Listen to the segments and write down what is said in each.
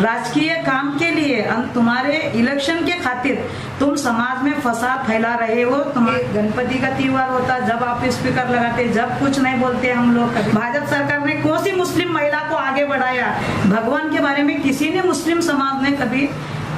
राजकीय काम के लिए, तुम्हारे इलेक्शन के खातिर तुम समाज में फसाद फैला रहे हो। तुम्हारे गणपति का त्योहार होता, जब आप स्पीकर लगाते, जब कुछ नहीं बोलते हम लोग। भाजपा सरकार ने कौन सी मुस्लिम महिला को आगे बढ़ाया? भगवान के बारे में किसी ने मुस्लिम समाज ने कभी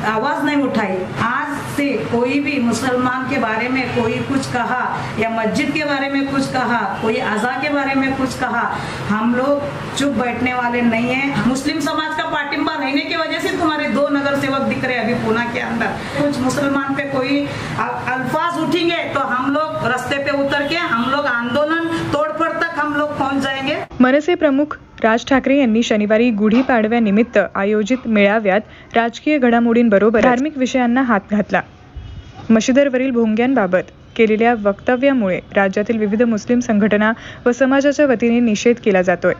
आवाज नहीं उठाई। आज से कोई भी मुसलमान के बारे में कोई कुछ कहा या मस्जिद के बारे में कुछ कहा, कोई अज़ा के बारे में कुछ कहा, हम लोग चुप बैठने वाले नहीं है। मुस्लिम समाज का पाटिंबा रहने की वजह से तुम्हारे 2 नगर सेवक दिख रहे अभी पूना के अंदर। कुछ मुसलमान पे कोई अल्फाज उठेंगे तो हम लोग रास्ते पे उतर के हम लोग आंदोलन तोड़फोड़ तक हम लोग पहुंच जाएंगे। मनसे प्रमुख राज ठाकरे यांनी शनिवारी गुढीपाडव्यानिमित्त आयोजित मेळाव्यात राजकीय घडामोडींबरोबर धार्मिक विषयांना हात घातला। मशिदीवरील भोंग्यांबाबत केलेल्या वक्तव्यामुळे राज्यातील विविध मुस्लिम संघटना व समाजाच्या वतीने निषेध केला जातोय।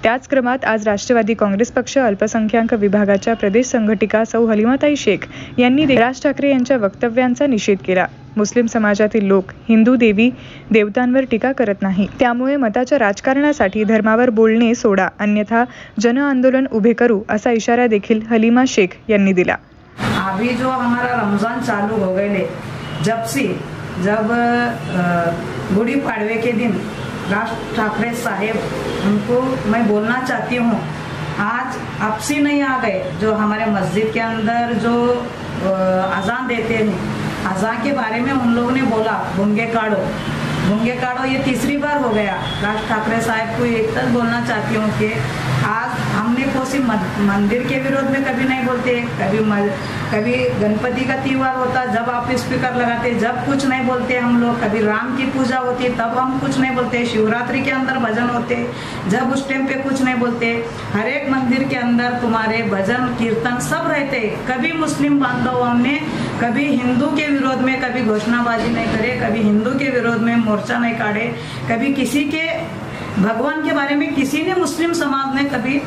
त्याच क्रमात आज राष्ट्रवादी काँग्रेस पक्ष अल्पसंख्याक विभागाच्या प्रदेश संघटिका सौ हलिमाताई शेख यांनी राज ठाकरे यांच्या वक्तव्यांचा निषेध केला। मुस्लिम समाजातील लोक हिंदू देवी देवतांवर टीका करत नाही, त्यामुळे मताच्या राजकारणासाठी धर्मावर बोलणे सोडा, अन्यथा जन आंदोलन उभे करू असा इशारा देखील हलिमा शेख यांनी दिला। अभी जो हमारा रमजान चालू हो गए, जब गुड़ी पाड़वे के दिन राज ठाकरे साहेब, उनको मैं बोलना चाहती हूँ, आज आपसी नहीं आ गए। जो हमारे मस्जिद के अंदर जो अजान देते हैं, अजान के बारे में उन लोगों ने बोला भुंगे काढ़ो, ये तीसरी बार हो गया। राज ठाकरे साहब को एक तक बोलना चाहती हूँ कि आज हमने कोसी मंदिर के विरोध में कभी नहीं बोलते, कभी गणपति का त्योहार होता, जब आप स्पीकर लगाते, जब कुछ नहीं बोलते हम लोग। कभी राम की पूजा होती तब हम कुछ नहीं बोलते, शिवरात्रि के अंदर भजन होते, जब उस टाइम पे कुछ नहीं बोलते। हर एक मंदिर के अंदर तुम्हारे भजन कीर्तन सब रहते। कभी मुस्लिम बांधवों ने कभी हिंदू के विरोध में कभी घोषणाबाजी नहीं करे, कभी हिंदू के विरोध में मोर्चा नहीं काढ़े, कभी किसी के भगवान के बारे में किसी ने मुस्लिम समाज ने कभी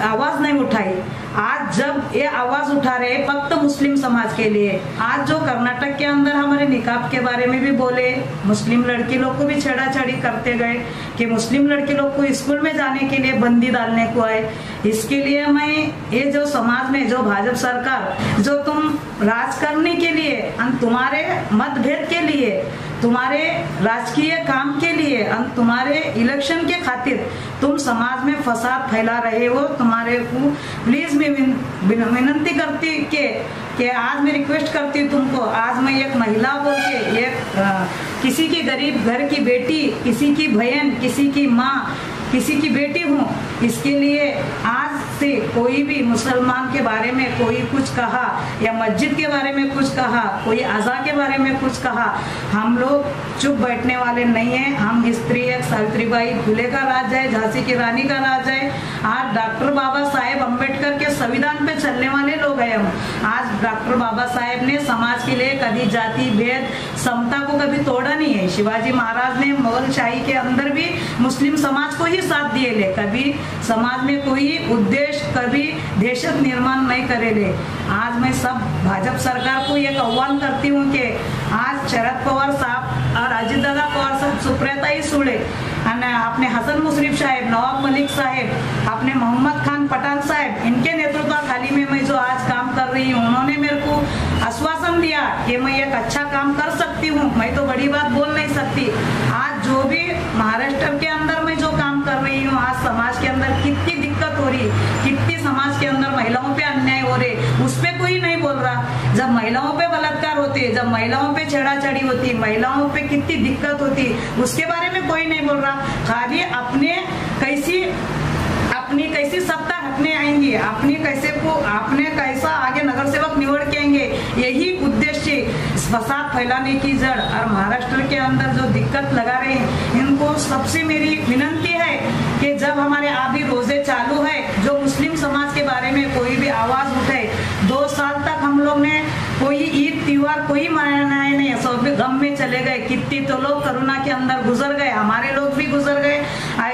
आवाज नहीं उठाई। आज जब ये आवाज उठा रहे फक्त मुस्लिम समाज के लिए, आज जो कर्नाटक के अंदर हमारे निकाब के बारे में भी बोले, मुस्लिम लड़की लोग को भी छेड़ाछेड़ी करते गए कि मुस्लिम लड़की लोग को स्कूल में जाने के लिए बंदी डालने को आए। इसके लिए मैं ये जो समाज में जो भाजपा सरकार जो तुम राज करने के लिए, तुम्हारे मतभेद के लिए, तुम्हारे राजकीय काम के लिए, तुम्हारे इलेक्शन के खातिर तुम समाज में फसाद फैला रहे हो। तुम्हारे को प्लीज मैं विनती करती कि आज मैं रिक्वेस्ट करती हूँ तुमको, आज मैं एक महिला बोल के किसी की गरीब घर की बेटी, किसी की बहन, किसी की माँ, किसी की बेटी हूँ। इसके लिए आज से कोई भी मुसलमान के बारे में कोई कुछ कहा या मस्जिद के बारे में कुछ कहा, कोई अज़ा के बारे में कुछ कहा, हम लोग चुप बैठने वाले नहीं है। हम स्त्री एक सावित्रीबाई फुले का राज है, झांसी की रानी का राज है। आज डॉक्टर बाबा साहेब अम्बेडकर के संविधान पे चलने वाले लोग हैं हम। आज डॉक्टर बाबा साहेब ने समाज के लिए कभी जाति भेद समता को कभी तोड़ा नहीं है। शिवाजी महाराज ने मुगल शाही के अंदर भी मुस्लिम समाज को ही साथ दिए ले, कभी समाज में कोई उद्देश्य, कभी देशत निर्माण नहीं करे ले। आज मैं सब भाजपा सरकार को एक आह्वान करती हूँ कि आज शरद पवार साहब और अजित दादा पवार साहब, सुप्रियाताई सुळे, अपने हसन मुशर्रफ साहेब, नवाब मलिक साहेब, अपने मोहम्मद खान पठान साहेब, इनके नेतृत्वाखाली में मैं जो आज काम कर रही हूँ, उन्होंने मेरे को आश्वासन दिया कि मैं एक अच्छा काम कर सकती हूँ। मैं तो बड़ी बात बोल नहीं सकती। आज जो भी महाराष्ट्र के अंदर मैं जो काम कर रही हूँ, आज समाज के अंदर कितनी दिक्कत हो रही, कितनी समाज के अंदर महिलाओं पे अन्याय हो रहे, उस पे कोई नहीं बोल रहा। जब महिलाओं पे बलात्कार होते, जब महिलाओं पे छेड़ाछेड़ी होती, महिलाओं पे कितनी दिक्कत होती, उसके बारे में कोई नहीं बोल रहा। खाली अपनी कैसी सत्ता हटने आएंगे, आपने कैसा आगे नगर सेवक निवड़ के आएंगे, यही उद्देश्य फसाद फैलाने की जड़। और महाराष्ट्र के अंदर जो दिक्कत लगा रहे हैं, इनको सबसे मेरी विनती है कि जब हमारे अभी रोजे चालू है, जो मुस्लिम समाज के बारे में कोई भी आवाज उठे, 2 साल तक हम लोग ने कोई ईद त्योहार कोई मनाया नहीं, सब गम में चले गए। कितने तो लोग कोरोना के अंदर गुजर गए, हमारे लोग भी गुजर गए,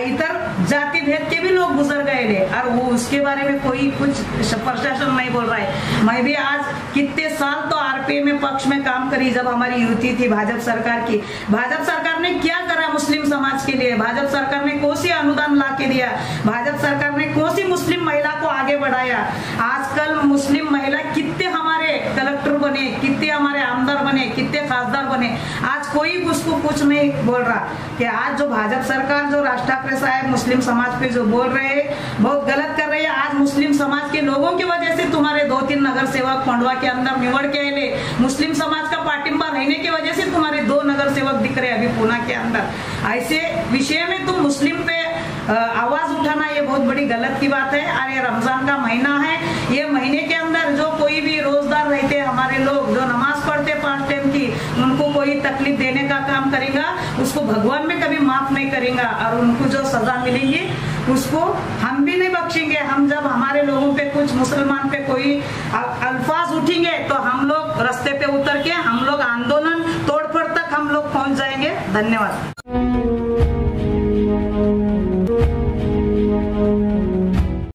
इधर जाति भेद के भी लोग गुजर गए ले, और वो उसके बारे में कोई कुछ प्रशासन नहीं बोल रहा है। मैं भी आज कितने साल तो आरपीए में पक्ष में काम करी, जब हमारी युति थी भाजपा सरकार की। भाजपा सरकार ने क्या करा मुस्लिम समाज के लिए? भाजपा सरकार ने कौन सी अनुदान ला के दिया? भाजपा सरकार ने कौन सी मुस्लिम महिला को आगे बढ़ाया? आजकल मुस्लिम महिला कितने हमारे कलेक्टर बने, कितने हमारे आमदार बने, कितने खासदार बने, आज कोई उसको कुछ नहीं बोल रहा। कि आज जो भाजपा सरकार, जो राज ठाकरे साहब मुस्लिम समाज पे जो बोल रहे हैं बहुत गलत कर रहे हैं। आज मुस्लिम समाज के लोगों की वजह से तुम्हारे 2-3 नगर सेवक खंडवा के अंदर निवड़ के आए, मुस्लिम समाज का पाटिंबा रहने की वजह से तुम्हारे 2 नगर सेवक दिख रहे अभी पूना के अंदर। ऐसे विषय में तुम मुस्लिम पे आवाज उठाना ये बहुत बड़ी गलत की बात है। और ये रमजान का महीना है, ये महीने के अंदर जो कोई भी रोजदार रहते हमारे लोग जो नमाज पढ़ते 5 टाइम की, उनको कोई तकलीफ देने का काम करेगा उसको भगवान में कभी माफ नहीं करेगा, और उनको जो सजा मिलेगी उसको हम भी नहीं बख्शेंगे। हम जब हमारे लोगों पे कुछ मुसलमान पे कोई अल्फाज उठेंगे तो हम लोग रास्ते पे उतर के हम लोग आंदोलन तोड़फोड़ तक हम लोग पहुंच जाएंगे। धन्यवाद।